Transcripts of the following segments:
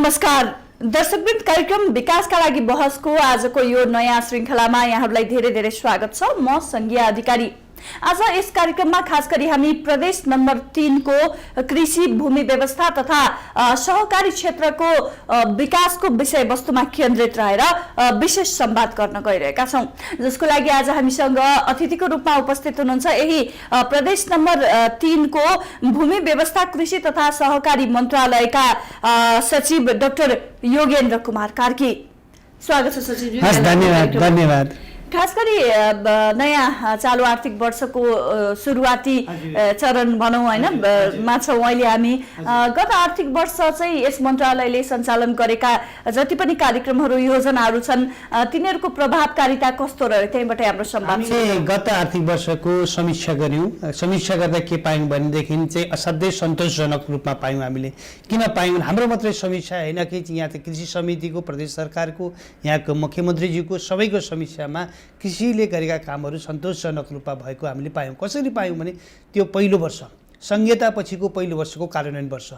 नमस्कार दर्शकवृन्द, कार्यक्रम विकासका लागि बहसको आजको यो नयाँ श्रृङ्खलामा यहाँहरूलाई धेरै धेरै स्वागत छ। म संज्ञा अधिकारी। आज यस कार्यक्रममा खास गरी हामी प्रदेश नम्बर 3 को कृषि भूमि व्यवस्था तथा सहकारी क्षेत्रको विकासको विषयवस्तुमा केन्द्रित रहेर विशेष संवाद गर्न गइरहेका छौं, जसको लागि आज हामीसँग अतिथिको रूपमा उपस्थित हुनुहुन्छ यही प्रदेश नम्बर 3 को भूमि व्यवस्था कृषि तथा सहकारी मन्त्रालयका सचिव डाक्टर योगेन्द्र कुमार कार्की। स्वागत छ सचिवजी। धन्यवाद। खास गरी नयाँ चालु आर्थिक वर्षको सुरुवाती चरण भनौँ हैन मा छौं अहिले हामी। गत आर्थिक वर्ष चाहिँ यस मन्त्रालयले सञ्चालन गरेका जति पनि कार्यक्रमहरू योजनाहरू छन् तिनीहरूको प्रभावकारिता कस्तो रह्यो, त्यहीबाट हाम्रो संवाद। हामीले गत आर्थिक वर्षको समीक्षा गर्यौं। समीक्षा गर्दा के पायौं भनेदेखि चाहिँ असाध्यै सन्तोषजनक रूपमा पायौं। हामीले किन पायौं, हाम्रो मात्रै समीक्षा हैन कि यहाँ चाहिँ कृषि समितिको, प्रदेश सरकारको, यहाँको मुख्यमन्त्रीज्यूको सबैको समीक्षामा कृषिले गरेका कामहरू सन्तोषजनक रूपमा भएको हामीले पायौं। कसरी पायौं भने त्यो पहिलो वर्ष संहितापछिको पहिलो वर्षको कार्यान्वयन वर्ष।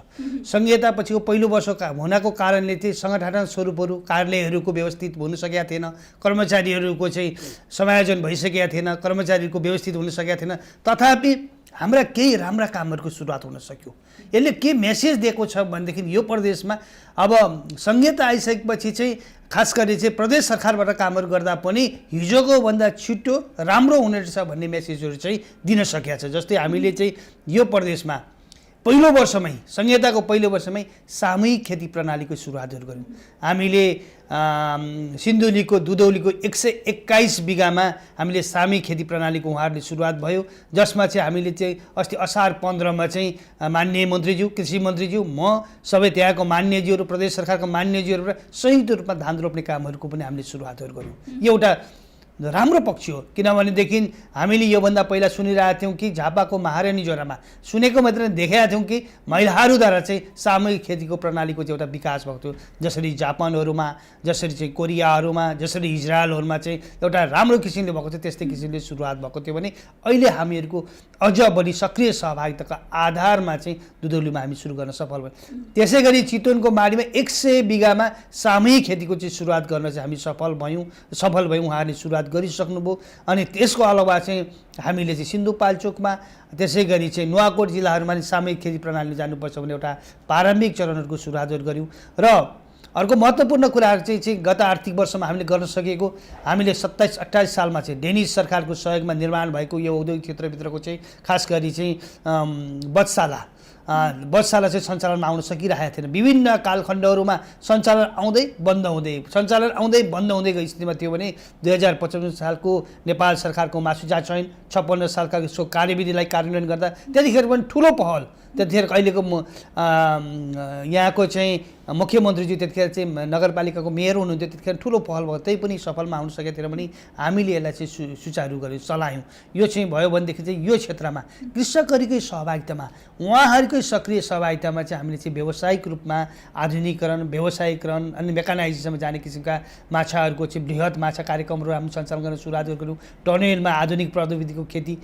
संहितापछिको पहिलो वर्ष हुनको कारणले चाहिँ संगठन स्वरूपहरू कार्यालयहरूको व्यवस्थित हुन सकेका थिएन, कर्मचारीहरूको चाहिँ समायोजन भइसकेका थिएन, कर्मचारीको व्यवस्थित हुन सकेका थिएन। तथापि हाम्रा केही राम्रा कामहरूको सुरुवात हुन सक्यो। यसले के मेसेज दिएको छ भनेदेखि यो प्रदेशमा अब संहिता आइसकेपछि चाहिँ खास गरी चाहिँ प्रदेश सरकारबाट कामहरू गर्दा पनि हिजोको भन्दा छिटो राम्रो हुने रहेछ भन्ने मेसेजहरू चाहिँ दिन सकेका छ। जस्तै हामीले चाहिँ यो प्रदेशमा पहिलो वर्षमै संहिताको पहिलो वर्षमै सामूहिक खेती प्रणालीको सुरुवातहरू गर्यौँ। हामीले सिन्धुलीको दुधौलीको 121 बिघामा हामीले सामूहिक खेती प्रणालीको उहाँहरूले सुरुवात भयो, जसमा चाहिँ हामीले चाहिँ अस्ति असार 15 मा चाहिँ माननीय मन्त्रीज्यू, कृषि मन्त्रीज्यू, म सबै त्यहाँको मान्यज्यूहरू, प्रदेश सरकारको मान्यज्यूहरूबाट संयुक्त रूपमा धान रोप्ने कामहरूको पनि हामीले सुरुवातहरू गर्यौँ। एउटा राम्रो पक्ष हो, किनभनेदेखि हामीले योभन्दा पहिला सुनिरहेका थियौँ कि झापाको महारानी जोरामा सुनेको मात्र देखेका थियौँ कि महिलाहरूद्वारा चाहिँ सामूहिक खेतीको प्रणालीको चाहिँ एउटा विकास भएको थियो। जसरी जापानहरूमा, जसरी चाहिँ कोरियाहरूमा, जसरी इजरायलहरूमा चाहिँ एउटा राम्रो किसिमले भएको थियो, त्यस्तै किसिमले सुरुवात भएको थियो भने अहिले हामीहरूको अझ बढी सक्रिय सहभागिताको आधारमा चाहिँ दुधौलीमा हामी सुरु गर्न सफल भयौँ। त्यसै गरी चितवनको माडीमा 100 बिघामा सामूहिक खेतीको चाहिँ सुरुवात गर्न चाहिँ हामी सफल भयौँ। उहाँहरूले सुरुवात गरिसक्नुभयो। अनि त्यसको अलावा चाहिँ हामीले चाहिँ सिन्धुपाल्चोकमा, त्यसै गरी चाहिँ नुवाकोट जिल्लाहरूमा सामूहिक खेती प्रणाली जानुपर्छ भने एउटा प्रारम्भिक चरणहरूको सुरुवातहरू गऱ्यौँ। र अर्को महत्त्वपूर्ण कुराहरू चाहिँ गत आर्थिक वर्षमा हामीले गर्न सकेको, हामीले 27-28 सालमा चाहिँ डेनिस सरकारको सहयोगमा निर्माण भएको यो औद्योगिक क्षेत्रभित्रको चाहिँ खास गरी चाहिँ बचशाला चाहिँ सञ्चालनमा आउन सकिरहेको थिएन। विभिन्न कालखण्डहरूमा सञ्चालन आउँदै बन्द हुँदै गएको स्थितिमा थियो भने 2055 सालको नेपाल सरकारको मासुचा चयन, 56 सालका यसको कार्यविधिलाई कार्यान्वयन गर्दा त्यतिखेर पनि ठुलो पहल, त्यतिखेर अहिलेको यहाँको चाहिँ मुख्यमन्त्रीज्यू त्यतिखेर चाहिँ नगरपालिकाको मेयर हुनुहुन्थ्यो, त्यतिखेर ठुलो पहल भयो, त्यही पनि सफलमा आउन सकेको थिएन भने हामीले यसलाई चाहिँ सुचारू गऱ्यौँ, चलायौँ। यो चाहिँ भयो भनेदेखि चाहिँ यो क्षेत्रमा कृषकहरूकै सहभागितामा, उहाँहरूकै सक्रिय सहभागितामा चाहिँ हामीले चाहिँ व्यावसायिक रूपमा आधुनिकीकरण, व्यवसायीकरण अनि मेकानाइजेसनमा जाने किसिमका माछाहरूको चाहिँ बृहत माछा कार्यक्रमहरू हामी सञ्चालन गर्न सुरुवात गऱ्यौँ। टनेलमा आधुनिक प्रविधिको खेती,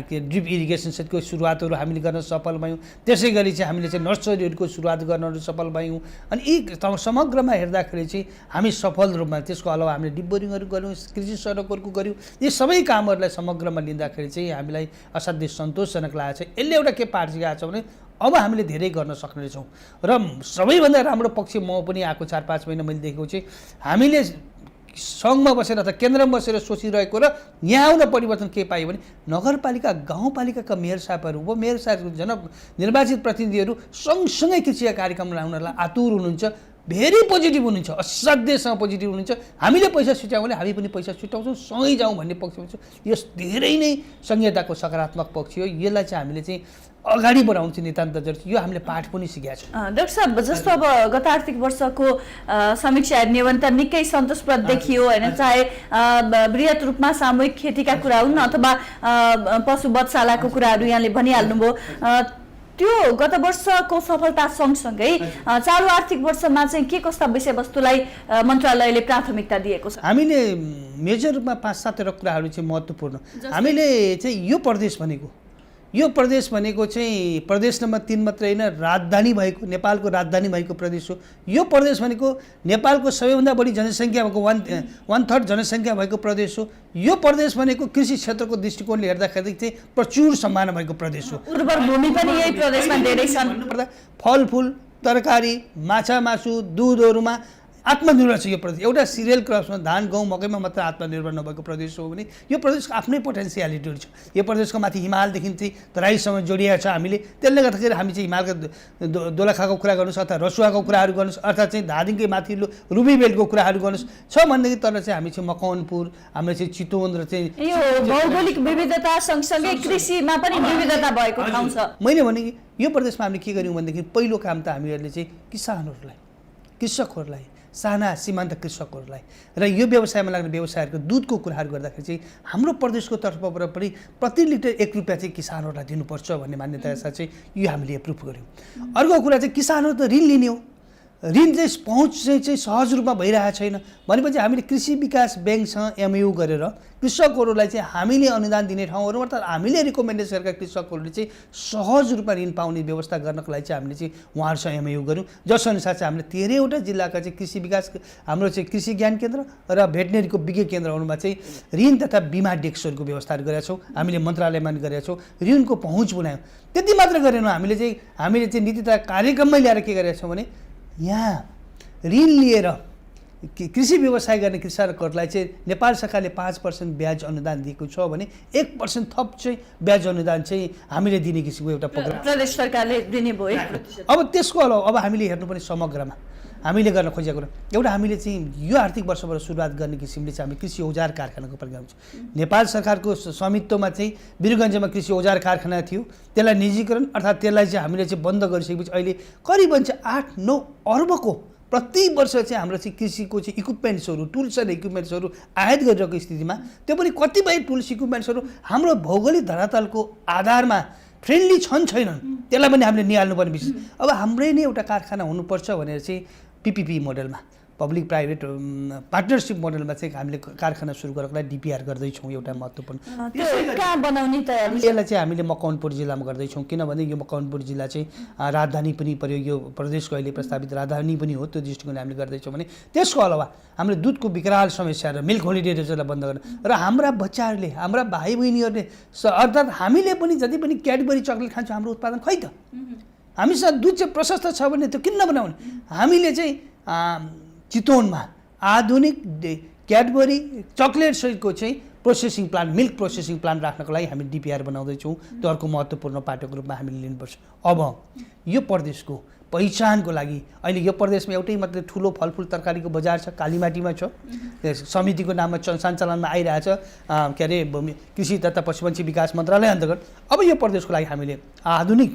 ड्रिप इरिगेसन सेटको सुरुवातहरू हामीले गर्न सफल भयौँ। त्यसै गरी चाहिँ हामीले चाहिँ नर्सरीहरूको सुरुवात गर्नहरू सफल भयौँ। अनि यी समग्रमा हेर्दाखेरि चाहिँ हामी सफल रूपमा, त्यसको अलावा हामीले डिबोरिङहरू गऱ्यौँ, कृषि सडकहरूको गऱ्यौँ। यी सबै कामहरूलाई समग्रमा लिँदाखेरि चाहिँ हामीलाई असाध्यै सन्तोषजनक लागेको छ। यसले एउटा के पार्टिरहेको छ भने अब हामीले धेरै गर्न सक्नेछौँ। र सबैभन्दा राम्रो पक्ष म पनि आएको 4-5 महिना मैले देखेको चाहिँ हामीले सङ्घमा बसेर अथवा केन्द्रमा बसेर सोचिरहेको र यहाँ आउन परिवर्तन के पायो भने नगरपालिका, गाउँपालिकाका मेयर साहबहरू, उपमेयर साहब, निर्वाचित प्रतिनिधिहरू सँगसँगै कृषि कार्यक्रम ल्याउनलाई आतुर हुनुहुन्छ, भेरी पोजिटिभ हुनुहुन्छ, असाध्यसँग पोजिटिभ हुनुहुन्छ। हामीले पैसा छुट्यायौँ भने हामी पनि पैसा छुट्याउँछौँ, सँगै जाउँ भन्ने पक्ष हुन्छ। यो धेरै नै संहिताको सकारात्मक पक्ष हो। यसलाई चाहिँ हामीले चाहिँ अगाडि बढाउनु चाहिँ नितान्त जरुरी, यो हामीले पाठ पनि सिकेका छौँ। डाक्टर साहब, जस्तो अब गत आर्थिक वर्षको समीक्षा हेर्ने हो भने त निकै सन्तोषप्रद देखियो होइन, चाहे बृहत रूपमा सामूहिक खेतीका कुरा हुन् अथवा पशु वधशालाको कुराहरू यहाँले भनिहाल्नुभयो। त्यो गत वर्षको सफलता सँगसँगै चालु आर्थिक वर्षमा चाहिँ के कस्ता विषयवस्तुलाई मन्त्रालयले प्राथमिकता दिएको छ? हामीले मेजर रूपमा 5-7 कुराहरू चाहिँ महत्त्वपूर्ण, हामीले चाहिँ यो प्रदेश भनेको यो प्रदेश भनेको चाहिँ प्रदेश नम्बर 3 मात्रै होइन, राजधानी भएको, नेपालको राजधानी भएको प्रदेश हो। यो प्रदेश भनेको नेपालको सबैभन्दा बढी जनसङ्ख्या भएको 1/3 जनसङ्ख्या भएको प्रदेश हो। यो प्रदेश भनेको कृषि क्षेत्रको दृष्टिकोणले हेर्दाखेरि चाहिँ प्रचुर सम्भावना भएको प्रदेश हो। उर्वर भूमि पनि यही प्रदेशमा धेरै छन्। भन्नुपर्दा फलफुल, तरकारी, माछा मासु, दुधहरूमा आत्मनिर्भर छ यो प्रदेश। एउटा सिरियल क्रप्समा धान, गहुँ, मकैमा मात्र आत्मनिर्भर नभएको प्रदेश हो भने यो प्रदेशको आफ्नै पोटेन्सियालिटीहरू छ। यो प्रदेशको माथि हिमालदेखि चाहिँ तराईसम्म जोडिएको छ हामीले। त्यसले गर्दाखेरि हामी चाहिँ हिमालका दोलखाको कुरा गर्नुहोस् अथवा रसुवाको कुराहरू गर्नुहोस् अथवा चाहिँ धादिङकै माथिल्लो रुबी बेल्टको कुराहरू गर्नुहोस् छ भनेदेखि तर चाहिँ हामी चाहिँ मकवानपुर, हाम्रो चाहिँ चितवन र चाहिँ यो भौगोलिक विविधता सँगसँगै कृषिमा पनि विविधता भएको ठाउँ छ। मैले भने कि यो प्रदेशमा हामीले के गर्यौँ भनेदेखि पहिलो काम त हामीहरूले चाहिँ किसानहरूलाई, कृषकहरूलाई, साना सीमान्त कृषकहरूलाई र यो व्यवसायमा लाग्ने व्यवसायहरूको दुधको कुराहरू गर्दाखेरि चाहिँ हाम्रो प्रदेशको तर्फबाट पनि प्रति लिटर 1 रुपियाँ चाहिँ किसानहरूलाई दिनुपर्छ भन्ने मान्यता साथ चाहिँ यो हामीले एप्रुभ गऱ्यौँ। अर्को कुरा चाहिँ किसानहरू त ऋण लिने हो, ऋण चाहिँ पहुँच चाहिँ सहज रूपमा भइरहेको छैन भनेपछि हामीले कृषि विकास ब्याङ्कसँग एमयु गरेर कृषकहरूलाई चाहिँ हामीले अनुदान दिने ठाउँहरूमा अर्थात् हामीले रिकमेन्डेसन गरेका कृषकहरूले चाहिँ सहज रूपमा ऋण पाउने व्यवस्था गर्नको लागि चाहिँ हामीले चाहिँ उहाँहरूसँग एमयु गऱ्यौँ। जसअनुसार चाहिँ हामीले 13वटा जिल्लाका चाहिँ कृषि विकास हाम्रो चाहिँ कृषि ज्ञान केन्द्र र भेटनेरीको विज्ञ केन्द्रहरूमा चाहिँ ऋण तथा बिमा डेस्कहरूको व्यवस्थाहरू गरेका छौँ। हामीले मन्त्रालयमा पनि गरेका छौँ। ऋणको पहुँच बनायौँ। त्यति मात्र गरेनौँ, हामीले चाहिँ नीति तथा कार्यक्रममै ल्याएर के गरेका छौँ भने यहाँ ऋण लिएर कृषि व्यवसाय गर्ने कृषकहरूलाई चाहिँ नेपाल सरकारले 5% ब्याज अनुदान दिएको छ भने 1% थप चाहिँ ब्याज अनुदान चाहिँ हामीले दिने किसिमको एउटा प्रोग्राम प्रदेश सरकारले दिने भयो 1%। अब त्यसको अलावा अब हामीले हेर्नुपर्ने समग्रमा हामीले गर्न खोजेको कुरा एउटा हामीले चाहिँ यो आर्थिक वर्षबाट सुरुवात गर्ने किसिमले चाहिँ हामी कृषि औजार कारखानाको प्रोग्राम छ। नेपाल सरकारको स्वामित्वमा चाहिँ वीरगञ्जमा कृषि औजार कारखाना थियो, त्यसलाई निजीकरण अर्थात् त्यसलाई चाहिँ हामीले चाहिँ बन्द गरिसकेपछि अहिले करिबन चाहिँ 8-9 अर्बको प्रति वर्ष चाहिँ हाम्रो चाहिँ कृषिको चाहिँ इक्विपमेन्ट्सहरू, टुल्स एन्ड इक्विपमेन्ट्सहरू आयात गरिरहेको स्थितिमा त्यो पनि कतिपय टुल्स इक्विपमेन्ट्सहरू हाम्रो भौगोलिक धरातलको आधारमा फ्रेन्डली छन् छैनन् त्यसलाई पनि हामीले निहाल्नुपर्ने विषय। अब हाम्रै नै एउटा कारखाना हुनुपर्छ भनेर चाहिँ PPP मोडलमा, पब्लिक प्राइभेट पार्टनरसिप मोडलमा चाहिँ हामीले कारखाना सुरु गर्नको लागि DPR गर्दैछौँ। एउटा महत्त्वपूर्ण कहाँ बनाउने तयारी यसलाई चाहिँ हामीले मकवानपुर जिल्लामा गर्दैछौँ किनभने यो मकवानपुर जिल्ला चाहिँ राजधानी पनि पर्यो, यो प्रदेशको अहिले प्रस्तावित राजधानी पनि हो। त्यो दृष्टिकोणले हामीले गर्दैछौँ भने त्यसको अलावा हामीले दुधको विकराल समस्या र मिल्क होलिडेजलाई बन्द गर्न र हाम्रा बच्चाहरूले, हाम्रा भाइ बहिनीहरूले अर्थात् हामीले पनि जति पनि क्याडबरी चक्लेट खान्छौँ हाम्रो उत्पादन खै त हामीसँग दुध चाहिँ प्रशस्त छ भने त्यो किन नबनाउने। हामीले चाहिँ चितवनमा आधुनिक क्याडबरी चक्लेट सहितको चाहिँ processing plant, milk processing plant राख्नको लागि हामी DPR बनाउँदैछौँ। त्यो अर्को महत्त्वपूर्ण पाटोको रूपमा हामीले लिनुपर्छ। अब यो प्रदेशको पहिचानको लागि अहिले यो प्रदेशमा एउटै मात्रै ठुलो फलफुल तरकारीको बजार छ, कालीमाटीमा छ, समितिको नाममा सञ्चालनमा आइरहेछ, के अरे कृषि तथा पशुपन्छी विकास मन्त्रालय अन्तर्गत। अब यो प्रदेशको लागि हामीले आधुनिक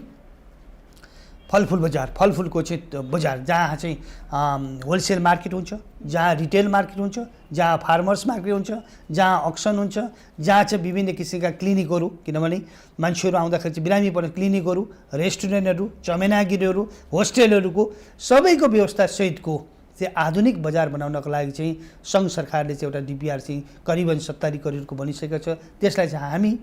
फलफुल बजार, फलफुलको चाहिँ बजार जहाँ चाहिँ होलसेल मार्केट हुन्छ, जहाँ रिटेल मार्केट हुन्छ, जहाँ फार्मर्स मार्केट हुन्छ, जहाँ अक्सन हुन्छ, जहाँ चाहिँ विभिन्न किसिमका क्लिनिकहरू, किनभने मान्छेहरू आउँदाखेरि चाहिँ बिरामी पर्ने क्लिनिकहरू, रेस्टुरेन्टहरू, चमेनागिरीहरू, होस्टेलहरूको सबैको व्यवस्था सहितको चाहिँ आधुनिक बजार बनाउनको लागि चाहिँ सङ्घ सरकारले चाहिँ एउटा DPR चाहिँ करिबन 70 करोडको बनिसकेको छ। त्यसलाई चाहिँ हामी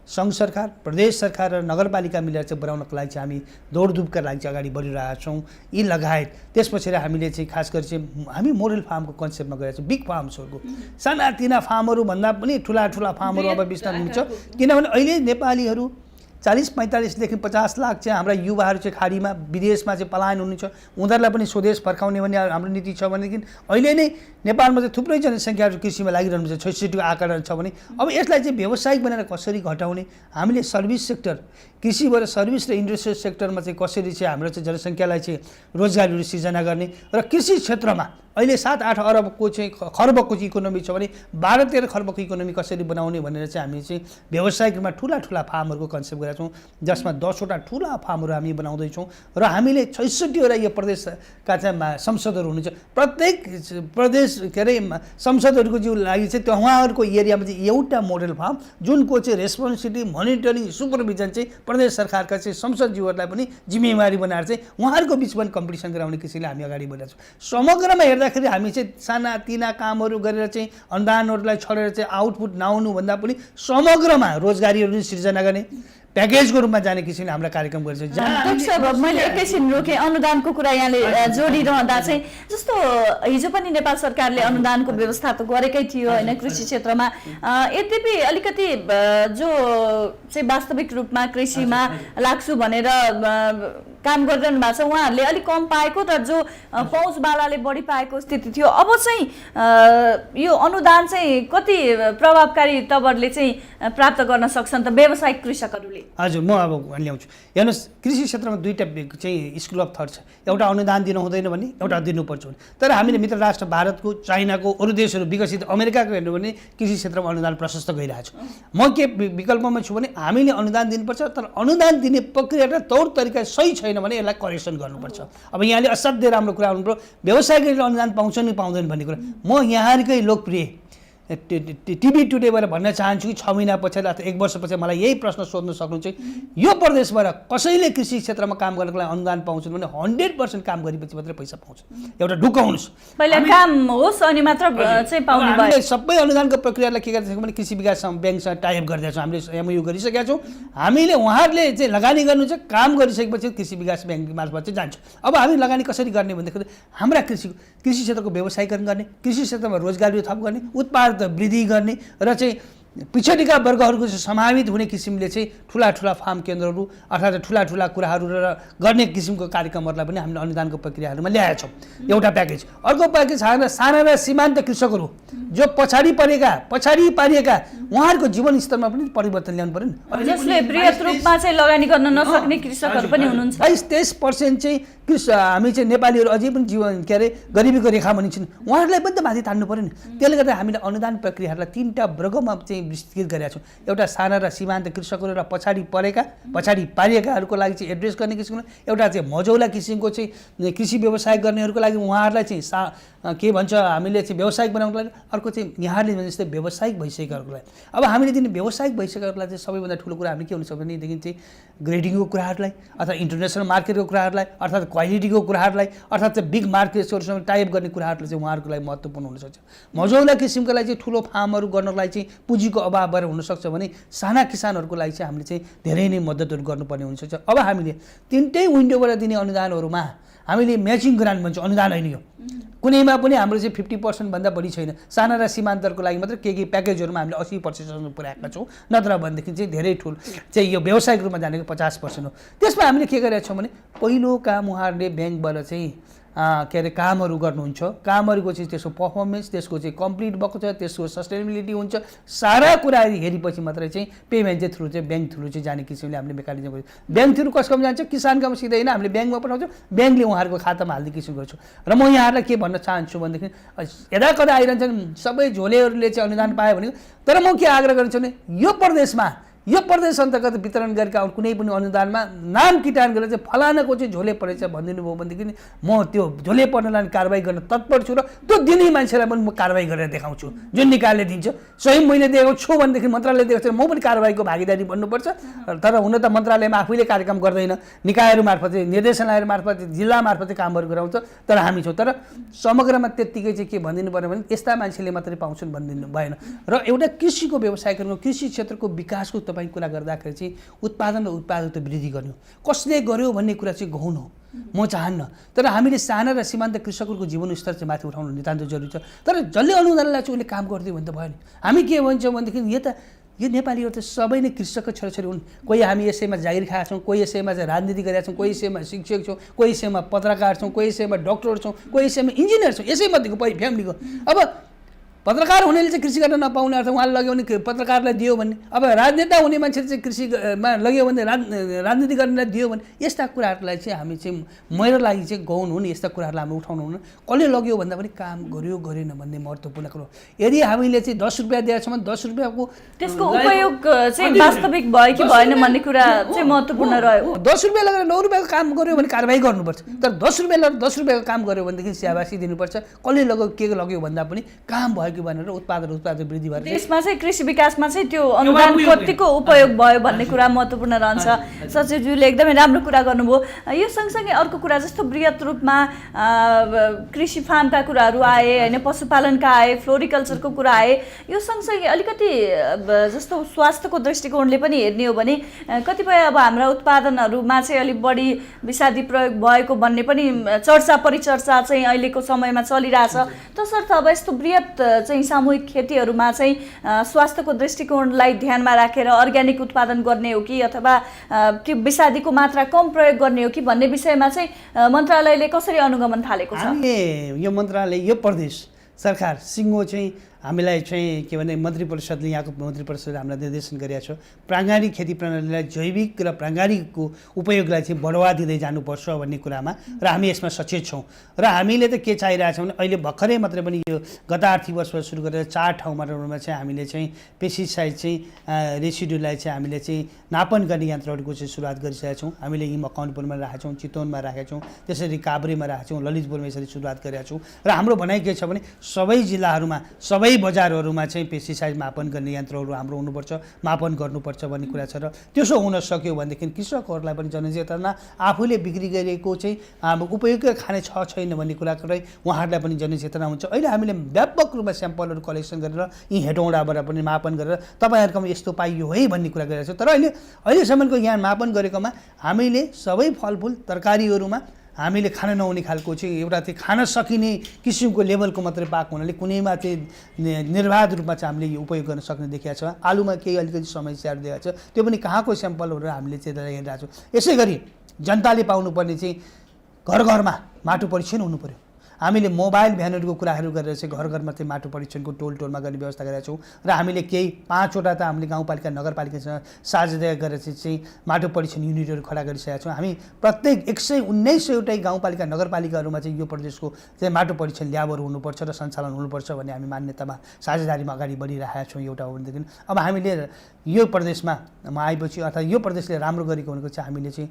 सङ्घ सरकार, प्रदेश सरकार र नगरपालिका मिलेर चाहिँ बनाउनको लागि चाहिँ हामी दौडधुपका लागि चाहिँ अगाडि बढिरहेका छौँ। यी लगायत त्यसपछि हामीले चाहिँ खास गरी चाहिँ हामी मोडल फार्मको कन्सेप्टमा गएर चाहिँ बिग फार्म्सहरूको सानातिना फार्महरू भन्दा पनि ठुला फार्महरू अब विस्तार हुन्छ। किनभने अहिले नेपालीहरू 40-45देखि 50 लाख चाहिँ हाम्रा युवाहरू चाहिँ खाडीमा विदेशमा चाहिँ पलायन हुनुहुन्छ। उनीहरूलाई पनि स्वदेश फर्काउने भन्ने हाम्रो नीति छ भनेदेखि अहिले नै नेपालमा चाहिँ थुप्रै जनसङ्ख्याहरू कृषिमा लागिरहनु छ, 66 आँकडा छ भने अब यसलाई चाहिँ व्यावसायिक बनाएर कसरी घटाउने, हामीले सर्भिस सेक्टर, कृषिबाट सर्भिस र इन्डस्ट्रियल सेक्टरमा चाहिँ कसरी चाहिँ हाम्रो चाहिँ जनसङ्ख्यालाई चाहिँ रोजगारीहरू सिर्जना गर्ने र कृषि क्षेत्रमा अहिले 7-8 अरबको चाहिँ खर्बको चाहिँ इकोनोमी छ भने 12-13 खर्बको इकोनोमी कसरी बनाउने भनेर चाहिँ हामी चाहिँ व्यावसायिक रूपमा ठुला फार्महरूको कन्सेप्ट गरेका छौँ, जसमा 10वटा ठुला फार्महरू हामी बनाउँदैछौँ र हामीले 66वटा यो प्रदेशका चाहिँ संसदहरू हुनुहुन्छ। प्रत्येक प्रदेश के अरे संसदहरूको जो लागि चाहिँ त्यो उहाँहरूको एरियामा चाहिँ एउटा मोडल फार्म जुनको चाहिँ रेस्पोन्सिबिलिटी, मोनिटरिङ, सुपरभिजन चाहिँ प्रदेश सरकारका चाहिँ संसदज्यूहरूलाई पनि जिम्मेवारी बनाएर चाहिँ उहाँहरूको बिचमा कम्पिटिसन गराउने किसिमले हामी अगाडि बढेका छौँ। समग्रमा हेर्दाखेरि हामी चाहिँ सानातिना कामहरू गरेर चाहिँ अनुदानहरूलाई छोडेर चाहिँ आउटपुट नआउनु भन्दा पनि समग्रमा रोजगारीहरू सिर्जना गर्ने, प्याकेजको रूपमा जाने किसिमले हाम्रा कार्यक्रम गरिन्छ। डाक्टर मैले एकैछिन रोकेँ, अनुदानको कुरा यहाँले जोडिरहँदा चाहिँ जस्तो हिजो पनि नेपाल सरकारले अनुदानको व्यवस्था त गरेकै थियो होइन कृषि क्षेत्रमा, यद्यपि अलिकति जो चाहिँ वास्तविक रूपमा कृषिमा लाग्छु भनेर काम गरिरहनु भएको छ उहाँहरूले अलिक कम पाएको र जो पहुँचवालाले बढी पाएको स्थिति थियो। अब चाहिँ यो अनुदान चाहिँ कति प्रभावकारी तवरले चाहिँ प्राप्त गर्न सक्छन् त व्यावसायिक कृषकहरूले? हजुर, म अब ल्याउँछु। हेर्नुहोस्, कृषि क्षेत्रमा दुईवटा चाहिँ स्कुल अफ थट छ। एउटा अनुदान दिनु हुँदैन भने, एउटा दिनुपर्छ भने। तर हामीले मित्र राष्ट्र भारतको, चाइनाको, अरू देशहरू विकसित अमेरिकाको हेर्नु भने कृषि क्षेत्रमा अनुदान प्रशस्त गइरहेको छ। म के विकल्पमा छु भने हामीले अनुदान दिनुपर्छ, तर अनुदान दिने प्रक्रिया र तौर तरिका सही छैन भने यसलाई करेक्सन गर्नुपर्छ। अब यहाँले असाध्यै राम्रो कुरा आउनु व्यवसायिकले अनुदान पाउँछन् कि पाउँदैन भन्ने कुरा म यहाँकै लोकप्रिय टिभी टुडेबाट भन्न चाहन्छु कि 6 महिना पछाडि अथवा 1 वर्ष पछि मलाई यही प्रश्न सोध्न सक्नुहुन्छ, यो प्रदेशबाट कसैले कृषि क्षेत्रमा काम गर्नको लागि अनुदान पाउँछन् भने 100% काम गरेपछि मात्रै पैसा पाउँछ। एउटा ढुकाउनुहोस्, पहिला काम होस् अनि मात्र चाहिँ पाउने भयो। हामीले सबै अनुदानको प्रक्रियालाई के गरेका छौँ भने कृषि विकास ब्याङ्कसँग टाइप गरिदिएका छौँ, हामीले एमओयू गरिसकेका छौँ। हामीले उहाँहरूले चाहिँ लगानी गर्नुहुन्छ, काम गरिसकेपछि कृषि विकास ब्याङ्क मार्फत चाहिँ जान्छ। अब हामी लगानी कसरी गर्ने भन्दाखेरि हाम्रा कृषि क्षेत्रको व्यवसायीकरण गर्ने, कृषि क्षेत्रमा रोजगारी थप गर्ने, उत्पादन वृद्धि गर्ने र चाहिँ पिछडिका वर्गहरूको समावित हुने किसिमले चाहिँ ठुला ठुला फार्म केन्द्रहरू अर्थात् ठुला ठुला कुराहरू र गर्ने किसिमको कार्यक्रमहरूलाई पनि हामीले अनुदानको प्रक्रियाहरूमा ल्याएका छौँ। एउटा प्याकेज। अर्को प्याकेज साना र सीमान्त कृषकहरू जो पछाडि पारिएका उहाँहरूको जीवन स्तरमा पनि परिवर्तन ल्याउनु पर्यो नि। जसले बृहत रूपमा चाहिँ लगानी गर्न नसक्ने कृषकहरू पनि हुनुहुन्छ। 22-23% चाहिँ हामी चाहिँ नेपालीहरू अझै पनि जीवन के अरे गरिबीको रेखा भनिन्छन्, उहाँहरूलाई पनि त माथि तान्नु पर्यो नि। त्यसले गर्दा हामीले अनुदान प्रक्रियाहरूलाई 3टा वर्गमा चाहिँ विस्तृत गरेका छौँ। एउटा साना र सीमान्त कृषकहरू र पछाडि पारिएकाहरूको लागि चाहिँ एड्रेस गर्ने किसिमको, एउटा चाहिँ मझौला किसिमको चाहिँ कृषि व्यवसाय गर्नेहरूको लागि उहाँहरूलाई चाहिँ के भन्छ हामीले चाहिँ व्यावसायिक बनाउनको लागि, अर्को चाहिँ यहाँहरूले भने जस्तै व्यावसायिक भइसकेकाहरूको लागि। अब हामीले दिने व्यावसायिक भइसकेकाहरूलाई चाहिँ सबैभन्दा ठुलो कुरा हामीले के हुन सक्छ भनेदेखि चाहिँ ग्रेडिङको कुराहरूलाई अथवा इन्टरनेसनल मार्केटको कुराहरूलाई अर्थात् क्वालिटीको कुराहरूलाई अर्थात् चाहिँ बिग मार्केट्सहरूसँग टाइप गर्ने कुराहरूले चाहिँ उहाँहरूको लागि महत्त्वपूर्ण हुनसक्छ। मझौला किसिमको लागि चाहिँ ठुलो फार्महरू गर्नलाई चाहिँ पुँजीको अभाव भएर हुनसक्छ भने साना किसानहरूको लागि चाहिँ हामीले चाहिँ धेरै नै मद्दतहरू गर्नुपर्ने हुनसक्छ। अब हामीले 3टै विन्डोबाट दिने अनुदानहरूमा हामीले म्याचिङ ग्रान्ट भन्छौँ, अनुदान होइन यो कुनैमा पनि हाम्रो चाहिँ 50% भन्दा बढी छैन। साना र सीमान्तहरूको लागि मात्र के प्याकेजहरूमा हामीले 80% पुर्याएका छौँ, नत्र भनेदेखि चाहिँ धेरै ठुलो चाहिँ यो व्यावसायिक रूपमा जानेको 50% हो। त्यसमा हामीले के गरेका छौँ भने पहिलो काम उहाँहरूले ब्याङ्कबाट चाहिँ के अरे कामहरू गर्नुहुन्छ, कामहरूको चाहिँ त्यसको पर्फर्मेन्स, त्यसको चाहिँ कम्प्लिट भएको छ, त्यसको सस्टेनेबिलिटी हुन्छ, सारा कुराहरू हेरेपछि मात्रै चाहिँ पेमेन्ट चाहिँ थ्रु चाहिँ ब्याङ्क थ्रु चाहिँ जाने किसिमले हामीले मेकानिजम गर्छौँ। ब्याङ्क थ्रु कसकोमा जान्छ, किसानकोमा सिधै होइन, हामीले ब्याङ्कमा पठाउँछौँ, ब्याङ्कले उहाँहरूको खातामा हाल्ने किसिम गर्छौँ। र म यहाँहरूलाई के भन्न चाहन्छु भनेदेखि यदा कदा आइरहन्छन् सबै झोलेहरूले चाहिँ अनुदान पायो भने, तर म के आग्रह गर्छु भने यो प्रदेश अन्तर्गत वितरण गरेका कुनै पनि अनुदानमा नाम किटान गरेर चाहिँ फलानाको चाहिँ झोले परेछ भनिदिनु भयो भनेदेखि म त्यो झोले पर्नलाई कारवाही गर्न तत्पर छु र त्यो दिने मान्छेलाई पनि म कारवाही गरेर देखाउँछु। जुन निकायले दिन्छ सही मैले दिएको छु भनेदेखि मन्त्रालयले दिएको छ म पनि कारवाहीको भागीदारी बन्नुपर्छ। तर हुन त मन्त्रालयमा आफैले कार्यक्रम गर्दैन, निकायहरू मार्फत चाहिँ निर्देशनालय मार्फत जिल्ला मार्फत कामहरू गराउँछ, तर हामी छौँ। तर समग्रमा त्यत्तिकै चाहिँ के भनिदिनु पर्यो भने यस्ता मान्छेले मात्रै पाउँछन् भनिदिनु भएन। र एउटा कृषिको व्यवसायीकरणको कृषि क्षेत्रको विकासको तपाईँ कुरा गर्दाखेरि चाहिँ उत्पादन र उत्पादकता वृद्धि गर्नु कसले गर्यो भन्ने कुरा चाहिँ गहुन हो, म चाहन्न। तर हामीले साना र सीमान्त कृषकहरूको जीवन स्तर चाहिँ माथि उठाउनु नितान्त जरुरी छ। तर जसले अनुदानलाई चाहिँ उसले काम गरिदियो भने त भयो नि। हामी के भन्छौँ भनेदेखि यो नेपालीहरू त सबै नै कृषकको छोराछोरी हुन्। कोही हामी यसैमा जागिर खाएका छौँ, कोही यसैमा चाहिँ राजनीति गरेका छौँ, कोही यसैमा शिक्षक छौँ, कोही यसैमा पत्रकार छौँ, कोही यसैमा डक्टर छौँ, कोही यसैमा इन्जिनियर छौँ, यसैमध्येको फ्यामिलीको। अब पत्रकार हुनेले चाहिँ कृषि गर्न नपाउने अर्थ उहाँले लग्यो भने पत्रकारलाई दियो भने, अब राजनेता हुने मान्छेले चाहिँ कृषिमा लग्यो भने राजनीति गर्नेलाई दियो भने यस्ता कुराहरूलाई चाहिँ हामी चाहिँ मेरो लागि चाहिँ गौन हुन्, यस्ता कुराहरूलाई हामी उठाउनु हुन्। कसले लग्यो भन्दा पनि काम गर्यो गरेन भन्ने महत्त्वपूर्ण कुरो। यदि हामीले चाहिँ 10 रुपियाँ दिएको छ भने 10 रुपियाँको त्यसको उपयोग चाहिँ वास्तविक भयो कि भएन भन्ने कुरा चाहिँ महत्त्वपूर्ण रह्यो। 10 रुपियाँ लगेर 9 रुपियाँको काम गर्यो भने कारवाही गर्नुपर्छ। तर 10 रुपियाँ लगेर 10 रुपियाँको काम गर्यो भनेदेखि स्याबासी दिनुपर्छ। कसले लग्यो के लग्यो भन्दा पनि काम भयो भयो कि भनेर उत्पादन वृद्धि भएर देशमा चाहिँ कृषि विकासमा चाहिँ त्यो अनुदान कतिको उपयोग भयो भन्ने कुरा महत्त्वपूर्ण रहन्छ। सचिवज्यूले एकदमै राम्रो कुरा गर्नुभयो। यो सँगसँगै अर्को कुरा जस्तो बृहत रूपमा कृषि फार्मका कुराहरू आए होइन, पशुपालनका आए, फ्लोरिकल्चरको कुरा आए। यो सँगसँगै अलिकति जस्तो स्वास्थ्यको दृष्टिकोणले पनि हेर्ने हो भने कतिपय अब हाम्रा उत्पादनहरूमा चाहिँ अलिक बढी विषादी प्रयोग भएको भन्ने पनि चर्चा परिचर्चा चाहिँ अहिलेको समयमा चलिरहेछ। तसर्थ अब यस्तो बृहत चाहिँ सामूहिक खेतीहरूमा चाहिँ स्वास्थ्यको दृष्टिकोणलाई ध्यानमा राखेर अर्ग्यानिक उत्पादन गर्ने हो कि अथवा त्यो विषादीको मात्रा कम प्रयोग गर्ने हो कि भन्ने विषयमा चाहिँ मन्त्रालयले कसरी अनुगमन थालेको छ? हामीले यो मन्त्रालय यो प्रदेश सरकार सिङ्गो चाहिँ हामीलाई चाहिँ के भने मन्त्री परिषदले यहाँको मन्त्री परिषदले हामीलाई निर्देशन गरेका छ प्राङ्गारिक खेती प्रणालीलाई जैविक र प्राङ्गारिकको उपयोगलाई चाहिँ बढावा दिँदै जानुपर्छ भन्ने कुरामा र हामी यसमा सचेत छौँ। र हामीले त के चाहिरहेछौँ भने अहिले भर्खरै मात्रै पनि यो गत आर्थिक वर्षबाट सुरु गरेर 4 ठाउँमा चाहिँ हामीले चाहिँ पेस्टिसाइड चाहिँ रेसिड्युलाई चाहिँ हामीले चाहिँ नापन गर्ने यन्त्रहरूको चाहिँ सुरुवात गरिसकेका छौँ। हामीले यी मकवानपुरमा राखेका छौँ, चितवनमा राखेका छौँ, त्यसरी काभ्रेमा राखेका छौँ, ललितपुरमा यसरी सुरुवात गरेका छौँ। र हाम्रो भनाइ के छ भने सबै जिल्लाहरूमा सबै बजारहरूमा चाहिँ पेस्टिसाइड मापन गर्ने यन्त्रहरू हाम्रो हुनुपर्छ, मापन गर्नुपर्छ भन्ने कुरा छ। र त्यसो हुन सक्यो भनेदेखि कृषकहरूलाई पनि जनचेतना आफूले बिक्री गरेको चाहिँ उपयोग खाने छैन भन्ने कुराको उहाँहरूलाई पनि जनचेतना हुन्छ। अहिले हामीले व्यापक रूपमा स्याम्पलहरू कलेक्सन गरेर यी हेटौँडाबाट पनि मापन गरेर तपाईँहरूकोमा यस्तो पाइयो है भन्ने कुरा गरेको छ। तर अहिलेसम्मको यहाँ मापन गरेकोमा हामीले सबै फलफुल तरकारीहरूमा हामीले खान नहुने खालको चाहिँ एउटा चाहिँ खान सकिने किसिमको लेभलको मात्रै पाएको हुनाले कुनैमा चाहिँ निर्बाध रूपमा चाहिँ हामीले यो उपयोग गर्न सक्ने देखिएको छ। आलुमा केही अलिकति समस्याहरू देखाएको छ, त्यो पनि कहाँको स्याम्पलहरू हामीले चाहिँ हेरिरहेको छौँ। यसै गरी जनताले पाउनुपर्ने चाहिँ घर घरमा माटो परीक्षण हुनु पर्यो। हामीले मोबाइल भ्यानहरूको कुराहरू गरेर चाहिँ घर घरमा चाहिँ माटो परीक्षणको टोलमा गर्ने व्यवस्था गरेका छौँ। र हामीले केही 5वटा त हामीले गाउँपालिका नगरपालिकासँग साझेदारी गरेर चाहिँ माटो परीक्षण युनिटहरू खडा गरिसकेका छौँ। हामी प्रत्येक 119वटै गाउँपालिका नगरपालिकाहरूमा चाहिँ यो प्रदेशको चाहिँ माटो परीक्षण ल्याबहरू हुनुपर्छ र सञ्चालन हुनुपर्छ भन्ने हामी मान्यतामा साझेदारीमा अगाडि बढिरहेका छौँ। एउटा हो भनेदेखि अब हामीले यो प्रदेशमा आएपछि अर्थात् यो प्रदेशले राम्रो गरेको भनेको चाहिँ हामीले चाहिँ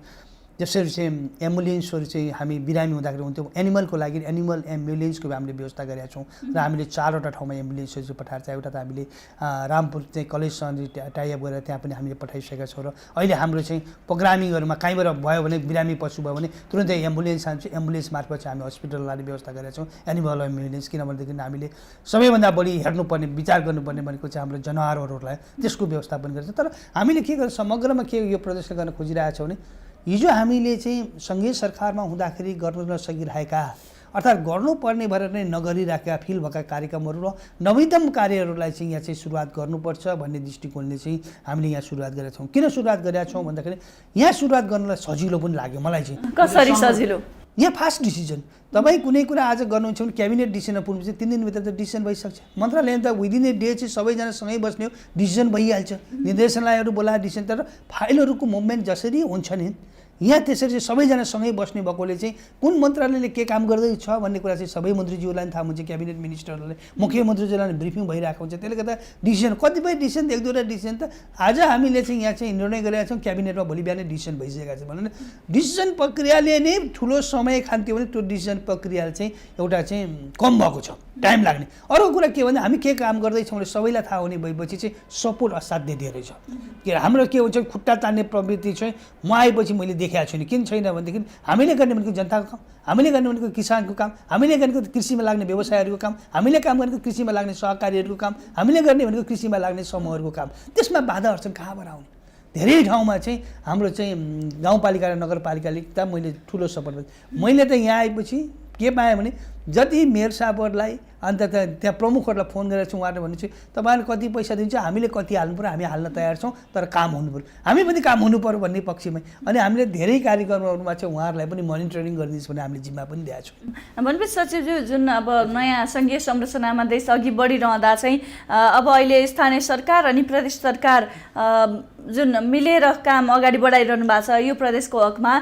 जसरी चाहिँ एम्बुलेन्सहरू चाहिँ हामी बिरामी हुँदाखेरि हुन्थ्यो, एनिमलको लागि एनिमल एम्बुलेन्सको हामीले व्यवस्था गरेका छौँ। र हामीले 4वटा ठाउँमा एम्बुलेन्सहरू चाहिँ पठाएर चाहिँ एउटा त हामीले रामपुर चाहिँ कलेजसँग टाइअप गरेर त्यहाँ पनि हामीले पठाइसकेका छौँ। र अहिले हाम्रो चाहिँ प्रोग्रामिङहरूमा कहीँबाट भयो भने बिरामी पशु भयो भने तुरन्तै एम्बुलेन्स आन्छ, एम्बुलेन्स मार्फत चाहिँ हामी हस्पिटल लाने व्यवस्था गरेका छौँ, एनिमल एम्बुलेन्स। किनभनेदेखि हामीले सबैभन्दा बढी हेर्नुपर्ने विचार गर्नुपर्ने भनेको चाहिँ हाम्रो जनावरहरूलाई त्यसको व्यवस्थापन गर्छ। तर हामीले के गर्छ समग्रमा के यो प्रदर्शन गर्न खोजिरहेका छौँ भने हिजो हामीले चाहिँ सङ्घीय सरकारमा हुँदाखेरि गर्न नसकिरहेका अर्थात् गर्नुपर्ने भएर नै नगरिराखेका फिल भएका कार्यक्रमहरू र नवीनतम कार्यहरूलाई चाहिँ यहाँ चाहिँ सुरुवात गर्नुपर्छ भन्ने दृष्टिकोणले चाहिँ हामीले यहाँ सुरुवात गरेका छौँ। किन सुरुवात गरेका छौँ भन्दाखेरि यहाँ सुरुवात गर्नलाई सजिलो पनि लाग्यो मलाई चाहिँ। कसरी सजिलो? यहाँ फास्ट डिसिजन तपाईँ कुनै कुरा आज गर्नुहुन्छ भने क्याबिनेट डिसिजन पुग्नुहुन्छ 3 दिनभित्र त डिसिजन भइसक्छ। मन्त्रालय त विदिन ए डे चाहिँ सबैजना सँगै बस्ने हो, डिसिजन भइहाल्छ। निर्देशनालयहरू बोलाएर डिसिजन, तर फाइलहरूको मुभमेन्ट जसरी हुन्छ नि यहाँ त्यसरी चाहिँ सबैजना सँगै बस्ने भएकोले चाहिँ कुन मन्त्रालयले के काम गर्दैछ भन्ने कुरा चाहिँ सबै मन्त्रीज्यूलाई थाहा हुन्छ, क्याबिनेट मिनिस्टरहरूले मुख्यमन्त्रीज्यूलाई ब्रिफिङ भइरहेको हुन्छ। त्यसले गर्दा डिसिजन कतिपय डिसिजन 1-2वटा डिसिजन त आज हामीले चाहिँ यहाँ चाहिँ निर्णय गरेका छौँ, क्याबिनेटमा भोलि बिहानै डिसिजन भइसकेको छ भने डिसिजन प्रक्रियाले नै ठुलो समय खान्थ्यो भने त्यो डिसिजन प्रक्रिया चाहिँ एउटा चाहिँ कम भएको छ, टाइम लाग्ने। अर्को कुरा के भने हामी के काम गर्दैछौँ भने सबैलाई थाहा हुने भएपछि चाहिँ सपोर्ट असाध्यै धेरै छ। के हाम्रो के हुन्छ खुट्टा तान्ने प्रवृत्ति चाहिँ म आएपछि मैले देखाएको छैन। किन छैन भनेदेखि हामीले गर्ने भनेको जनताको काम, हामीले गर्ने भनेको किसानको काम, हामीले गरेको कृषिमा लाग्ने व्यवसायहरूको काम, हामीले काम गरेको कृषिमा लाग्ने सहकारीहरूको काम, हामीले गर्ने भनेको कृषिमा लाग्ने समूहहरूको काम। त्यसमा बाधा अड्चन कहाँबाट आउने? धेरै ठाउँमा चाहिँ हाम्रो चाहिँ गाउँपालिका र नगरपालिकाले त मैले ठुलो सपोर्ट मैले त यहाँ आएपछि के पाएँ भने जति मेयर साहबहरूलाई अन्त त्यहाँ प्रमुखहरूलाई फोन गरेर चाहिँ उहाँहरूले भने चाहिँ तपाईँहरूले कति पैसा दिन्छ, हामीले कति हाल्नु पऱ्यो, हामी हाल्न तयार छौँ, तर काम हुनु पऱ्यो, हामी पनि काम हुनु पऱ्यो भन्ने पक्षमै। अनि हामीले धेरै कार्यक्रमहरूमा चाहिँ उहाँहरूलाई पनि मोनिटरिङ गरिदिनुहोस् भन्ने हामीले जिम्मा पनि दिएको छौँ। भनेपछि सचिवज्यू जुन अब नयाँ सङ्घीय संरचनामा देश अघि बढिरहँदा चाहिँ अब अहिले स्थानीय सरकार अनि प्रदेश सरकार जुन मिलेर काम अगाडि बढाइरहनु भएको छ यो प्रदेशको हकमा,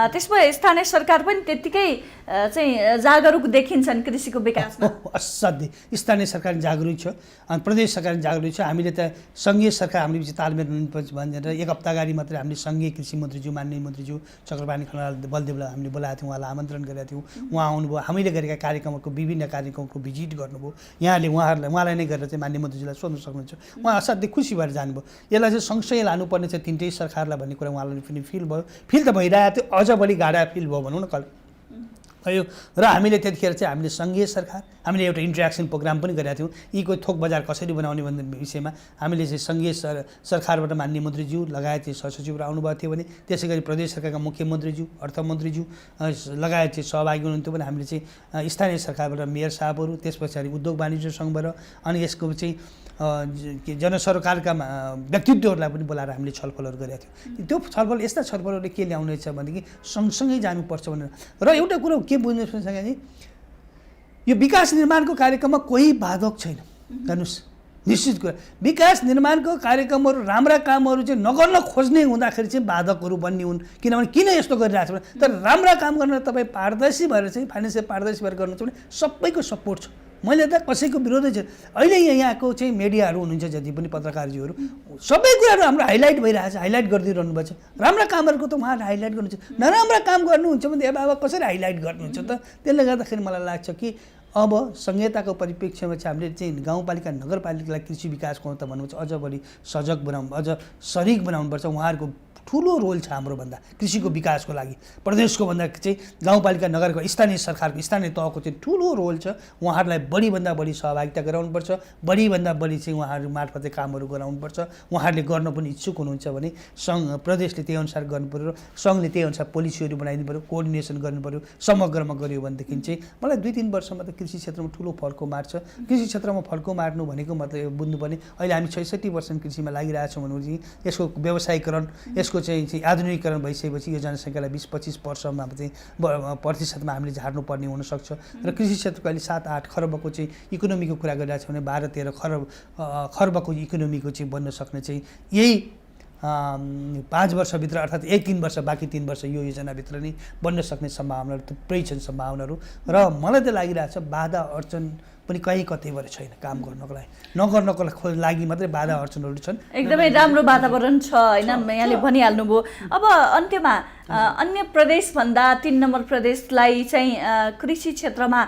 त्यसमा स्थानीय सरकार पनि त्यत्तिकै चाहिँ जागरुक देखिन्छ देखिन्छन् कृषिको विकासमा? असाध्यै स्थानीय सरकार जागरुक छ अनि प्रदेश सरकार जागरुक छ। हामीले त सङ्घीय सरकार हामीले बिच तालमेल हुनुपर्छ भनेर एक हप्ता अगाडि मात्रै हामीले सङ्घीय कृषि मन्त्रीज्यू माननीय मन्त्रीज्यू चक्रपाणी खनाल बलदेवलाई हामीले बोलाएको थियौँ, उहाँलाई आमन्त्रण गरेका थियौँ। उहाँ आउनुभयो, हामीले गरेका कार्यक्रमहरूको विभिन्न कार्यक्रमको भिजिट गर्नुभयो। यहाँले उहाँलाई नै गरेर चाहिँ माननीय मन्त्रीज्यूलाई सोध्न सक्नुहुन्छ। उहाँ असाध्यै खुसी भएर जानुभयो। यसलाई चाहिँ सँगसँगै लानुपर्ने छ तिनटै सरकारलाई भन्ने कुरा उहाँलाई पनि फिल भयो। फिल त भइरहेको थियो, अझ बढी गाढा फिल भयो भनौँ न कल भयो। र हामीले त्यतिखेर चाहिँ हामीले सङ्घीय सरकार हामीले एउटा इन्ट्रेक्सन प्रोग्राम पनि गरेका थियौँ। यी कोही थोक बजार कसरी बनाउने भन्ने विषयमा हामीले चाहिँ सङ्घीय सरकारबाट माननीय मन्त्रीज्यू लगायत चाहिँ सहसचिवहरू आउनुभएको थियो भने त्यसै गरी प्रदेश सरकारका मुख्यमन्त्रीज्यू अर्थमन्त्रीज्यू लगायत चाहिँ सहभागी हुनुहुन्थ्यो भने हामीले चाहिँ स्थानीय सरकारबाट मेयर साहबहरू, त्यस पछाडि उद्योग वाणिज्य सङ्घबाट अनि यसको चाहिँ जनसरकारका व्यक्तित्वहरूलाई पनि बोलाएर हामीले छलफलहरू गरेका थियौँ। त्यो छलफल यस्ता छलफलहरूले के ल्याउनेछ भनेदेखि सँगसँगै जानुपर्छ भनेर। र एउटा कुरो के बुझ्नुपर्छ भने यो विकास निर्माणको कार्यक्रममा कोही बाधक छैन। हेर्नुहोस्, निश्चित कुरा विकास निर्माणको कार्यक्रमहरू राम्रा कामहरू चाहिँ नगर्न खोज्ने हुँदाखेरि चाहिँ बाधकहरू बन्ने हुन्। किनभने किन यस्तो गरिरहेको छ भने तर राम्रा काम गर्न तपाईँ पारदर्शी भएर चाहिँ फाइनेन्सियल पारदर्शी भएर गर्नुहुन्छ भने सबैको सपोर्ट छ। मैले त कसैको विरोधै छैन। अहिले यहाँको चाहिँ मिडियाहरू हुनुहुन्छ जति पनि पत्रकारजीहरू सबै कुराहरू हाम्रो हाइलाइट भइरहेको छ, हाइलाइट गरिदिइरहनु भएको छ। राम्रा कामहरूको त उहाँहरूले हाइलाइट गर्नुहुन्छ, नराम्रा काम गर्नुहुन्छ भने अब कसरी हाइलाइट गर्नुहुन्छ त? त्यसले गर्दाखेरि मलाई लाग्छ कि अब संहिताको परिप्रेक्ष्यमा चाहिँ हामीले चाहिँ गाउँपालिका नगरपालिकालाई कृषि विकासको त भन्नुहुन्छ अझ बढी सजग बनाउनु, अझ सरिक बनाउनुपर्छ। उहाँहरूको ठुलो रोल छ हाम्रो भन्दा कृषिको विकासको लागि। प्रदेशको भन्दा चाहिँ गाउँपालिका नगरको स्थानीय सरकारको स्थानीय तहको चाहिँ ठुलो रोल छ। उहाँहरूलाई बढीभन्दा बढी सहभागिता गराउनुपर्छ, बढीभन्दा बढी चाहिँ उहाँहरू मार्फत कामहरू गराउनुपर्छ। उहाँहरूले गर्न पनि इच्छुक हुनुहुन्छ भने सङ्घ प्रदेशले त्यही अनुसार गर्नु पऱ्यो, सङ्घले त्यही अनुसार पोलिसीहरू बनाइदिनु पऱ्यो, कोअर्डिनेसन गर्नु पऱ्यो। समग्रमा गऱ्यो भनेदेखि चाहिँ मलाई 2-3 वर्षमा त कृषि क्षेत्रमा ठुलो फड्को मार्छ। कृषि क्षेत्रमा फड्को मार्नु भनेको मतलब बुझ्नुपर्ने अहिले हामी 66% कृषिमा लागिरहेछौँ भनेपछि यसको व्यवसायीकरण, यसको चाहिँ आधुनिकीकरण भइसकेपछि यो जनसङ्ख्यालाई 20-25 वर्षमा चाहिँ प्रतिशतमा हामीले झार्नुपर्ने हुनसक्छ। र कृषि क्षेत्रको अहिले 7-8 खर्बको चाहिँ इकोनोमीको कुरा गरिरहेको छ भने 12-13 खर्बको इकोनोमीको चाहिँ बन्न सक्ने चाहिँ यही 5 वर्षभित्र अर्थात् 1-3 वर्ष बाँकी 3 वर्ष यो योजनाभित्र नै बन्न सक्ने सम्भावनाहरू थुप्रै छन् सम्भावनाहरू। र मलाई त लागिरहेको छ बाधा अडचन पनि कहीँ कतैबाट छैन काम गर्नको लागि, नगर्नको लागि मात्रै बाधा अडचनहरू छन्। एकदमै राम्रो वातावरण छ होइन, यहाँले भनिहाल्नुभयो। अब अन्त्यमा अन्य प्रदेशभन्दा 3 नम्बर प्रदेशलाई चाहिँ कृषि क्षेत्रमा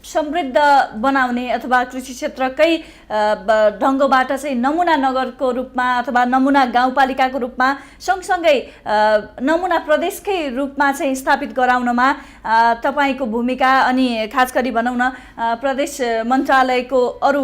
समृद्ध बनाउने अथवा कृषि क्षेत्रकै ढङ्गबाट चाहिँ नमुना नगरको रूपमा अथवा नमुना गाउँपालिकाको रूपमा सँगसँगै नमुना प्रदेशकै रूपमा चाहिँ स्थापित गराउनमा तपाईँको भूमिका अनि खास गरी भनौँ न प्रदेश मन्त्रालयको अरू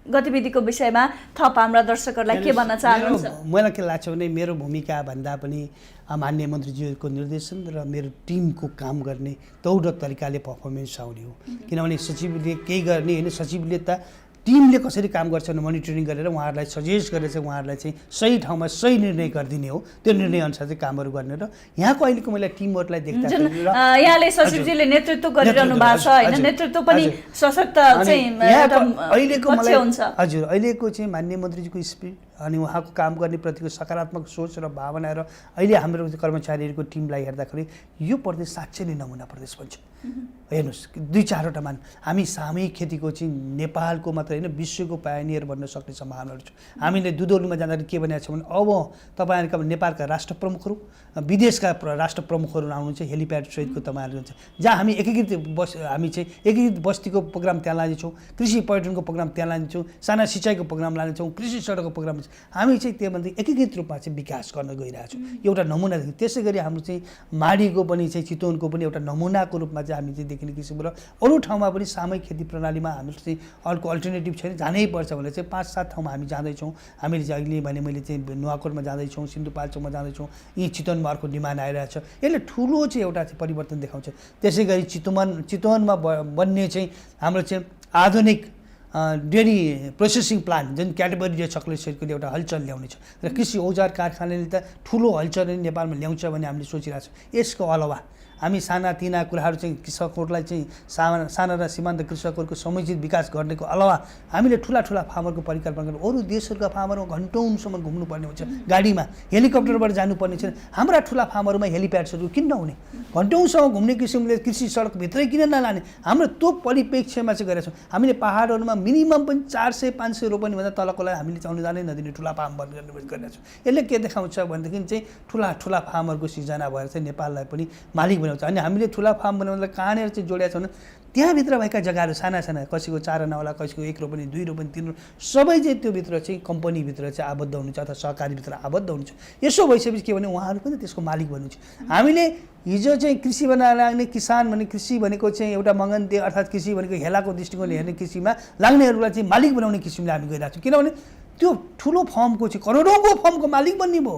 गतिविधिको विषयमा थप हाम्रा दर्शकहरूलाई के भन्न चाहनुहुन्छ? मलाई के लाग्छ भने मेरो भूमिका भन्दा पनि माननीय मन्त्रीज्यूको निर्देशन र मेरो टिमको काम गर्ने तौर तरिकाले पर्फर्मेन्स आउने हो। किनभने सचिवले केही गर्ने होइन, सचिवले त टिमले कसरी काम गर्छ भने मोनिटरिङ गरेर उहाँहरूलाई सजेस्ट गरेर चाहिँ उहाँहरूलाई चाहिँ सही ठाउँमा सही निर्णय गरिदिने हो। त्यो निर्णय अनुसार चाहिँ कामहरू गर्ने र यहाँको अहिलेको मैले टिमवर्कलाई देख्दाखेरि यहाँले सचिवजीले नेतृत्व गरिरहनु भएको छ होइन, नेतृत्व पनि सशक्त चाहिँ अहिलेको मलाई हजुर अहिलेको चाहिँ माननीय मन्त्रीजीको स्पिरिट अनि उहाँको काम गर्ने प्रतिको सकारात्मक सोच र भावना र अहिले हाम्रो कर्मचारीहरूको टिमलाई हेर्दाखेरि यो प्रदेश साँच्चै नै नमुना प्रदेश बन्छ। हेर्नुहोस् 2-4वटा मान हामी सामूहिक खेतीको चाहिँ नेपालको मात्र होइन विश्वको पायनियर बन्न सक्ने सम्भावनाहरू छ। हामीले दुधौलीमा जाँदाखेरि के भनेको छ भने अब तपाईँहरूका नेपालका राष्ट्र प्रमुखहरू विदेशका राष्ट्र प्रमुखहरू आउनुहुन्छ, हेलिप्याड सहितको तपाईँहरू हुन्छ जहाँ हामी हामी चाहिँ एकीकृत बस्तीको प्रोग्राम त्यहाँ लानेछौँ, कृषि पर्यटनको प्रोग्राम त्यहाँ लानेछौँ, साना सिँचाइको प्रोग्राम लानेछौँ, कृषि सडकको प्रोग्राम हामी चाहिँ त्योभन्दा एकीकृत रूपमा चाहिँ विकास गर्न गइरहेछौँ। एउटा नमुना देखि त्यसै गरी हाम्रो चाहिँ माडीको पनि चाहिँ चितवनको पनि एउटा नमुनाको रूपमा चाहिँ हामी चाहिँ देखिने किसिमको र अरू ठाउँमा पनि सामूहिक खेती प्रणालीमा हाम्रो चाहिँ अर्को अल्टरनेटिभ छैन, जानै पर्छ भने चाहिँ 5-7 ठाउँमा हामी जाँदैछौँ। हामीले चाहिँ अहिले भने मैले चाहिँ नुवाकोटमा जाँदैछौँ, सिन्धुपाल्चोकमा जाँदैछौँ, यी चितवनमा अर्को डिमान्ड आइरहेछ। यसले ठुलो चाहिँ एउटा चाहिँ परिवर्तन देखाउँछ। त्यसै गरी चितवनमा बन्ने चाहिँ हाम्रो चाहिँ आधुनिक डेरी प्रोसेसिङ प्लान्ट जुन क्याडबरी र चक्लेट सहितको एउटा हलचल ल्याउने छ र कृषि औजार कारखानाले त ठुलो हलचल नेपालमा ल्याउँछ भन्ने हामीले सोचिरहेको छौँ। यसको अलावा हामी सानातिना कुराहरू चाहिँ कृषकहरूलाई चाहिँ साना र सीमान्त कृषकहरूको समुचित विकास गर्नेको अलावा हामीले ठुला फार्मरको परिकल्पना गर्नु। अरू देशहरूका फार्मरमा घन्टौँसम्म घुम्नुपर्ने हुन्छ, गाडीमा हेलिकप्टरबाट जानुपर्ने छ। हाम्रा ठुला फार्महरूमा हेलिप्याड्सहरू किन नहुने, घन्टौँसम्म घुम्ने किसिमले कृषि सडकभित्रै किन नलाने? हाम्रो त्यो परिप्रेक्ष्यमा चाहिँ गरेका छौँ। हामीले पहाडहरूमा मिनिमम पनि 400-500 रोपनीभन्दा तलकोलाई हामीले चाहिँ अनुदानै नदिने ठुला फार्म बन्द गर्ने गरेका छौँ। यसले के देखाउँछ भनेदेखि चाहिँ ठुला फार्महरूको सिर्जना भएर चाहिँ नेपाललाई पनि मालिक बनाउँछ। अनि हामीले ठुला फार्म बनाउनलाई कहाँनिर चाहिँ जोडेका छौँ, त्यहाँभित्र भएका जग्गाहरू साना कसैको 4 आना होला, कसैको 1 रोपनी 2 रोपनी 3 रोपनी सबै चाहिँ त्योभित्र चाहिँ कम्पनीभित्र चाहिँ आबद्ध हुनुहुन्छ अथवा सहकारीभित्र आबद्ध हुनुहुन्छ। यसो भइसकेपछि के भने उहाँहरू पनि त्यसको मालिक बन्नुहुन्छ। हामीले हिजो चाहिँ कृषि बनाएर लाग्ने किसान भने कृषि भनेको चाहिँ एउटा मगन्ते अर्थात् कृषि भनेको हेलाको दृष्टिकोणले हेर्ने कृषिमा लाग्नेहरूलाई चाहिँ मालिक बनाउने किसिमले हामी गइरहेको छौँ। किनभने त्यो ठुलो फर्मको चाहिँ करोडौँको फर्मको मालिक बन्ने भयो।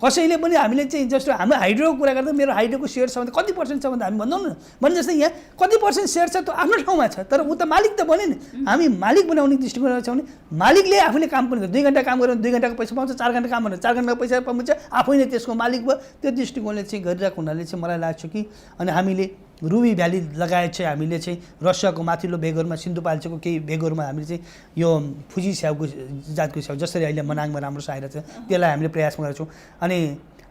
कसैले पनि हामीले चाहिँ जस्तो हाम्रो हाइड्रोको कुरा गर्दा मेरो हाइड्रोको सेयर छ भने कति पर्सेन्ट छ भन्दा हामी भन्छौँ न, भने जस्तै यहाँ कति पर्सेन्ट सेयर छ त्यो आफ्नो ठाउँमा छ, तर ऊ त मालिक त बन्यो नि। हामी मालिक बनाउने दृष्टिकोणमा छौँ भने मालिकले आफूले काम पनि गर्छ। 2 घन्टा काम गरेर 2 घन्टाको पैसा पाउँछ, 4 घन्टा काम गरेर 4 घन्टाको पैसा पाउँछ, आफै नै त्यसको मालिक भयो। त्यो दृष्टिकोणले चाहिँ गरिरहेको हुनाले चाहिँ मलाई लाग्छ कि अनि हामीले रुबी भ्याली लगायत चाहिँ हामीले चाहिँ रसियाको माथिल्लो भेगहरूमा सिन्धुपाल्चोको केही भेगहरूमा हामीले चाहिँ यो फुजी स्याउको जातको स्याउ जसरी अहिले मनाङमा राम्रो आइरहेको छ त्यसलाई हामीले प्रयासमा गरेका छौँ। अनि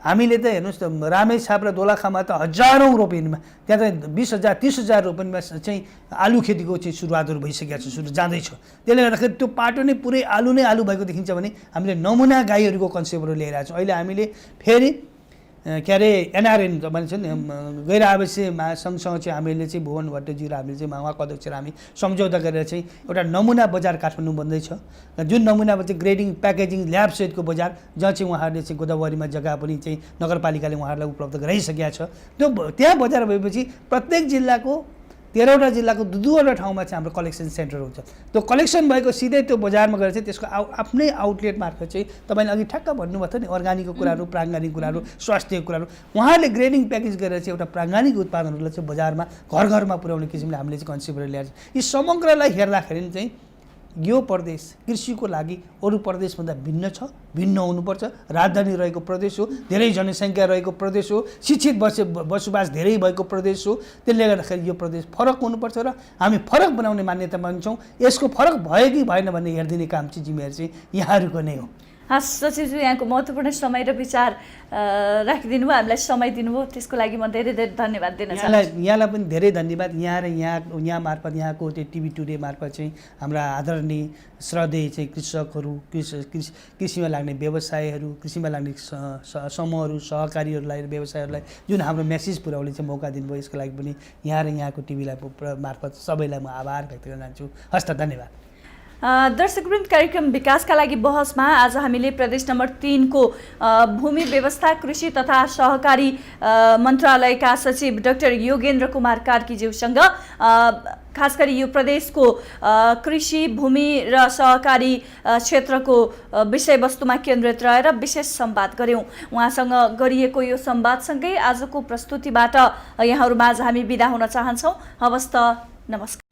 हामीले त हेर्नुहोस् त रामेछाप र दोलखामा त हजारौँ रोपनीमा त्यहाँ त 20,000 30,000 रोपनीमा चाहिँ आलु खेतीको चाहिँ सुरुवातहरू भइसकेको छ, सुरु जाँदैछ। त्यसले गर्दाखेरि त्यो पाटो नै पुरै आलु भएको देखिन्छ भने हामीले नमुना गाईहरूको कन्सेप्टहरू लिएर आएको छौँ। अहिले हामीले फेरि के अरे एनआरएन भन्छ नि गैर आवासीय महासङ्घसँग चाहिँ हामीले चाहिँ भुवन भट्टजी र हामीले चाहिँ उहाँको अध्यक्ष र हामी सम्झौता गरेर चाहिँ एउटा नमुना बजार काठमाडौँ बन्दैछ, जुन नमुनामा चाहिँ ग्रेडिङ प्याकेजिङ ल्याब सहितको बजार जहाँ चाहिँ उहाँहरूले चाहिँ गोदावरीमा जग्गा पनि चाहिँ नगरपालिकाले उहाँहरूलाई उपलब्ध गराइसकेका छ। त्यो त्यहाँ बजार भएपछि प्रत्येक जिल्लाको 13वटा जिल्लाको 2-2वटा ठाउँमा चाहिँ हाम्रो कलेक्सन सेन्टर हुन्छ। त्यो कलेक्सन भएको सिधै त्यो बजारमा गएर चाहिँ त्यसको आफ्नै आउटलेट मार्फत चाहिँ तपाईँले अघि ठ्याक्क भन्नुभएको थियो नि अर्गानिकको कुराहरू, प्राङ्गानिक कुराहरू, स्वास्थ्यको कुराहरू उहाँहरूले ग्रेडिङ प्याकेज गरेर चाहिँ एउटा प्राङ्गानिक उत्पादनहरूलाई चाहिँ बजारमा घरमा पुर्याउने किसिमले हामीले चाहिँ कन्सेप्टहरू ल्याएर यी समग्रलाई हेर्दाखेरि चाहिँ यो प्रदेश कृषिको लागि अरू प्रदेशभन्दा भिन्न छ, भिन्न हुनुपर्छ। राजधानी रहेको प्रदेश हो, धेरै जनसङ्ख्या रहेको प्रदेश हो, शिक्षित बसोबास धेरै भएको प्रदेश हो। त्यसले गर्दाखेरि यो प्रदेश फरक हुनुपर्छ र हामी फरक बनाउने मान्यता मान्छौँ। यसको फरक भयो कि भएन भन्ने हेरिदिने काम चाहिँ जिम्मेवारी चाहिँ यहाँहरूको नै हो। हस् सचिवज्यू, यहाँको महत्त्वपूर्ण समय र विचार राखिदिनु भयो, हामीलाई समय दिनुभयो, त्यसको लागि म धेरै धन्यवाद दिन चाहन्छु। यहाँलाई पनि धेरै धन्यवाद। यहाँ र यहाँ मार्फत यहाँको त्यो टिभी टुडे मार्फत चाहिँ हाम्रा आदरणीय श्रद्धेय चाहिँ कृषकहरू, कृषिमा लाग्ने व्यवसायहरू, कृषिमा लाग्ने समूहहरू, सहकारीहरूलाई, व्यवसायहरूलाई जुन हाम्रो मेसेज पुर्याउने चाहिँ मौका दिनुभयो, यसको लागि पनि यहाँ र यहाँको टिभीलाई मार्फत सबैलाई म आभार व्यक्त गर्न चाहन्छु। हस्त धन्यवाद। दर्शकवृन्द, कार्यक्रम विकासका लागि बहसमा आज हामीले प्रदेश नम्बर 3 को भूमि व्यवस्था कृषि तथा सहकारी मन्त्रालयका सचिव डाक्टर योगेन्द्र कुमार कार्कीज्यूसँग खास गरी यो प्रदेशको कृषि भूमि र सहकारी क्षेत्रको विषयवस्तुमा केन्द्रित रहेर विशेष संवाद गऱ्यौँ। उहाँसँग गरिएको यो संवादसँगै आजको प्रस्तुतिबाट यहाँहरूमाझ हामी बिदा हुन चाहन्छौँ। हवस् त, नमस्कार।